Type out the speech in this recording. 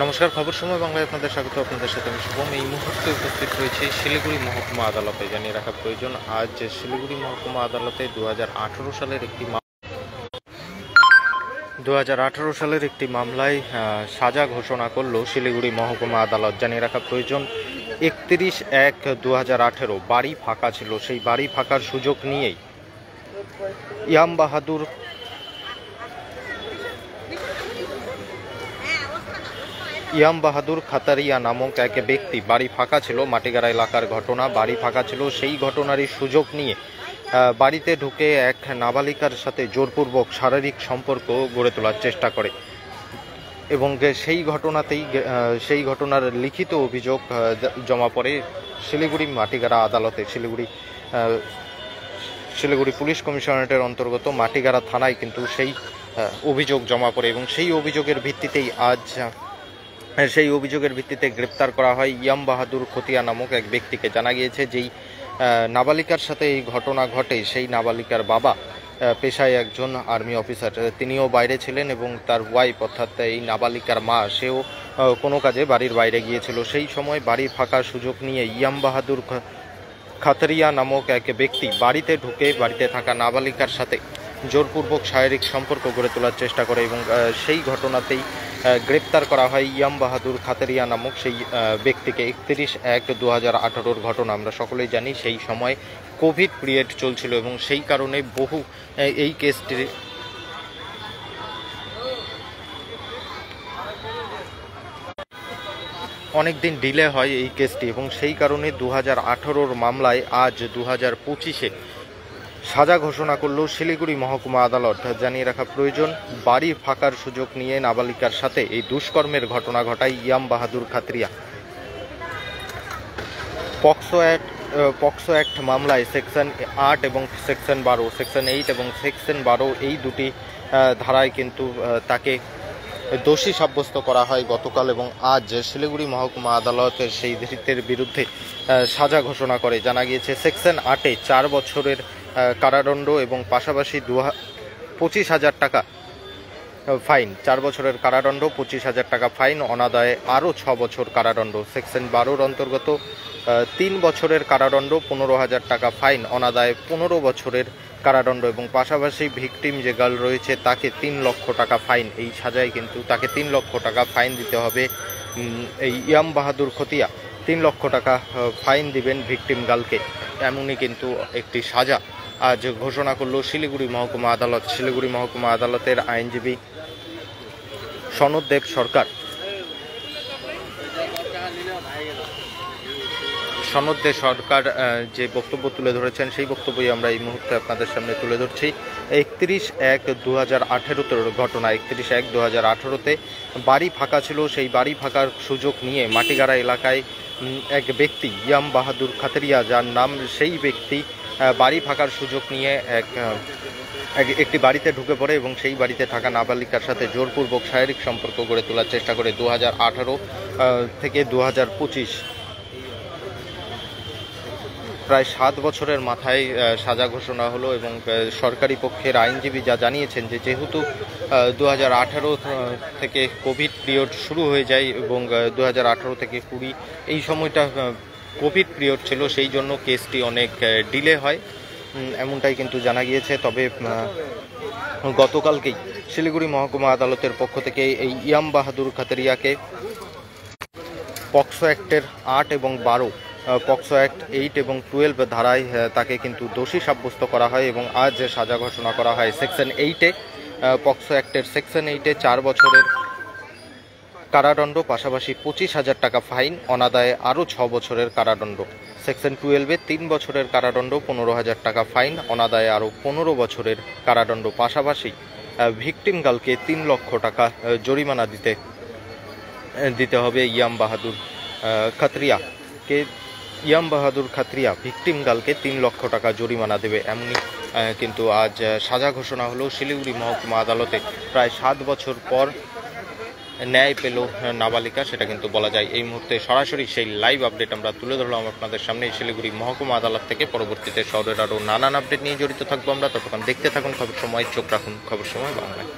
নমস্কার, খবর সময় বাংলায় আপনাদের স্বাগত। আপনাদের সাথে আমি শুভম। এই মুহূর্তে উপস্থিত রয়েছে শিলিগুড়ি মহকুমা আদালতে। জানিয়ে রাখা প্রয়োজন, আজ শিলিগুড়ি মহকুমা আদালতে 2018 সালের একটি মামলায় সাজা ঘোষণা করল শিলিগুড়ি মহকুমা আদালত। জানিয়ে রাখা প্রয়োজন, 31/1/2018 বাড়ি ফাঁকা ছিল। সেই বাড়ি ফাঁকার সুযোগ নিয়েই ইয়াম বাহাদুর খাতারিয়া নামক এক ব্যক্তি, বাড়ি ফাঁকা ছিল, মাটিগাড়া এলাকার ঘটনা, বাড়ি ফাঁকা ছিল, সেই ঘটনারই সুযোগ নিয়ে বাড়িতে ঢুকে এক নাবালিকার সাথে জোরপূর্বক শারীরিক সম্পর্ক গড়ে তোলার চেষ্টা করে এবং সেই ঘটনার লিখিত অভিযোগ জমা পড়ে শিলিগুড়ি মাটিগাড়া আদালতে। শিলিগুড়ি পুলিশ কমিশনারেটের অন্তর্গত মাটিগাড়া থানায় কিন্তু সেই অভিযোগ জমা পড়ে এবং সেই অভিযোগের ভিত্তিতে গ্রেপ্তার করা হয় ইয়াম বাহাদুর খতিয়া নামক এক ব্যক্তিকে। জানা গিয়েছে, যেই নাবালিকার সাথে এই ঘটনা ঘটে সেই নাবালিকার বাবা পেশায় একজন আর্মি অফিসার, তিনিও বাইরে ছিলেন এবং তার ওয়াইফ অর্থাৎ এই নাবালিকার মা, সেও কোনো কাজে বাড়ির বাইরে গিয়েছিল। সেই সময় বাড়ির ফাঁকার সুযোগ নিয়ে ইয়াম বাহাদুর খাতরিয়া নামক এক ব্যক্তি বাড়িতে ঢুকে বাড়িতে থাকা নাবালিকার সাথে জোরপূর্বক শারীরিক সম্পর্ক গড়ে তোলার চেষ্টা করে এবং সেই ঘটনাতেই গ্রেপ্তার করা হয় ইয়াম বাহাদুর খাতরিয়া নামক সেই ব্যক্তিকে। 31/1/2018 ঘটনা। আমরা সকলেই জানি, সেই সময় কোভিড পিরিয়ড চলছিল এবং সেই কারণে এই কেসটি অনেকদিন ডিলে হয় এই কেসটি এবং সেই কারণে 2018 মামলায় আজ 2025-এ সাজা ঘোষণা করল শিলিগুড়ি মহকুমা আদালত। জানিয়ে রাখা প্রয়োজন, বাড়ি ফাঁকার সুযোগ নিয়ে নাবালিকার সাথে এই দুষ্কর্মের ঘটনা ঘটায় ইয়াম বাহাদুর খাতরিয়া। পক্সো অ্যাক্ট মামলায় সেকশন 8 এবং সেকশন 12, সেকশন 8 এবং সেকশন 12 এই দুটি ধারায় কিন্তু তাকে দোষী সাব্যস্ত করা হয় গতকাল এবং আজ শিলিগুড়ি মহকুমা আদালতের সেই ধৃতের বিরুদ্ধে সাজা ঘোষণা করে। জানা গিয়েছে, সেকশন 8-এ 4 বছরের কারাদণ্ড এবং পাশাপাশি 25,000 টাকা ফাইন। 4 বছরের কারাদণ্ড, 25,000 টাকা ফাইন, অনাদায়ে আরও 6 বছর কারাদণ্ড। সেকশন 12-র অন্তর্গত 3 বছরের কারাদণ্ড, 15,000 টাকা ফাইন, অনাদায়ে 15 বছরের কারাদণ্ড এবং পাশাপাশি ভিকটিম যে গার্ল রয়েছে তাকে 3 লক্ষ টাকা ফাইন। এই সাজায় কিন্তু তাকে 3 লক্ষ টাকা ফাইন দিতে হবে। এই ইয়াম বাহাদুর খতিয়া 3 লক্ষ টাকা ফাইন দিবেন ভিকটিম গার্লকে, এমনই কিন্তু একটি সাজা আজ ঘোষণা করলো শিলিগুড়ি মহকুমা আদালত। শিলিগুড়ি মহকুমা আদালতের আইনজীবী সনদ দেব সরকার যে বক্তব্য তুলে ধরেছেন সেই বক্তব্যই আমরা এই মুহূর্তে আপনাদের সামনে তুলে ধরছি। 31/1/2018 ঘটনা। 31/1/2018-তে বাড়ি ফাঁকা ছিল, সেই বাড়ি ফাঁকার সুযোগ নিয়ে মাটিগাড়া এলাকায় এক ব্যক্তি ইয়াম বাহাদুর খাতরিয়া, যার নাম, সেই ব্যক্তি বাড়ি ফাঁকার সুযোগ নিয়ে একটি বাড়িতে ঢুকে পড়ে এবং সেই বাড়িতে থাকা নাবালিকার সাথে জোরপূর্বক শারীরিক সম্পর্ক গড়ে তোলার চেষ্টা করে। 2018 থেকে 2025 প্রায় 7 বছরের মাথায় সাজা ঘোষণা হলো এবং সরকারি পক্ষের আইনজীবী যা জানিয়েছেন, যে যেহেতু 2018 থেকে কোভিড পিরিয়ড শুরু হয়ে যায় এবং 2018 থেকে 20 এই সময়টা কোভিড পিরিয়ড ছিল, সেই জন্য কেসটি অনেক ডিলে হয়, এমনটাই কিন্তু জানা গিয়েছে। তবে গতকালকেই শিলিগুড়ি মহকুমা আদালতের পক্ষ থেকে এই ইয়াম বাহাদুর খাতরিয়াকে পক্সো অ্যাক্টের 8 এবং 12, পক্সো অ্যাক্ট 8 এবং 12 ধারায় তাকে কিন্তু দোষী সাব্যস্ত করা হয় এবং আজ সাজা ঘোষণা করা হয়। সেকশন 8-এ, পক্সো অ্যাক্টের সেকশন 8-এ 4 বছরের কারাদণ্ড, পাশাপাশি 25,000 টাকা ফাইন, অনাদায়ে আরও 6 বছরের কারাদণ্ড। সেকশন 12-এ 3 বছরের কারাদণ্ড, 15,000 টাকা ফাইন, অনাদায়ে আরও 15 বছরের কারাদণ্ড, পাশাপাশি ভিকটিম গার্লকে 3 লক্ষ টাকা জরিমানা দিতে হবে। ইয়াম বাহাদুর খাতরিয়া ভিকটিম গার্লকে 3 লক্ষ টাকা জরিমানা দেবে, এমনই কিন্তু আজ সাজা ঘোষণা হলো শিলিগুড়ি মহকুমা আদালতে। প্রায় 7 বছর পর ন্যায় পেল নাবালিকা, সেটা কিন্তু বলা যায়। এই মুহূর্তে সরাসরি সেই লাইভ আপডেট আমরা তুলে ধরলাম আপনাদের সামনে শিলিগুড়ি মহকুমা আদালত থেকে। পরবর্তীতে শহরের আরও নানান আপডেট নিয়ে জড়িত থাকবো আমরা। ততক্ষণ দেখতে থাকুন খবর সময়, চোখ রাখুন খবর সময় বাংলায়।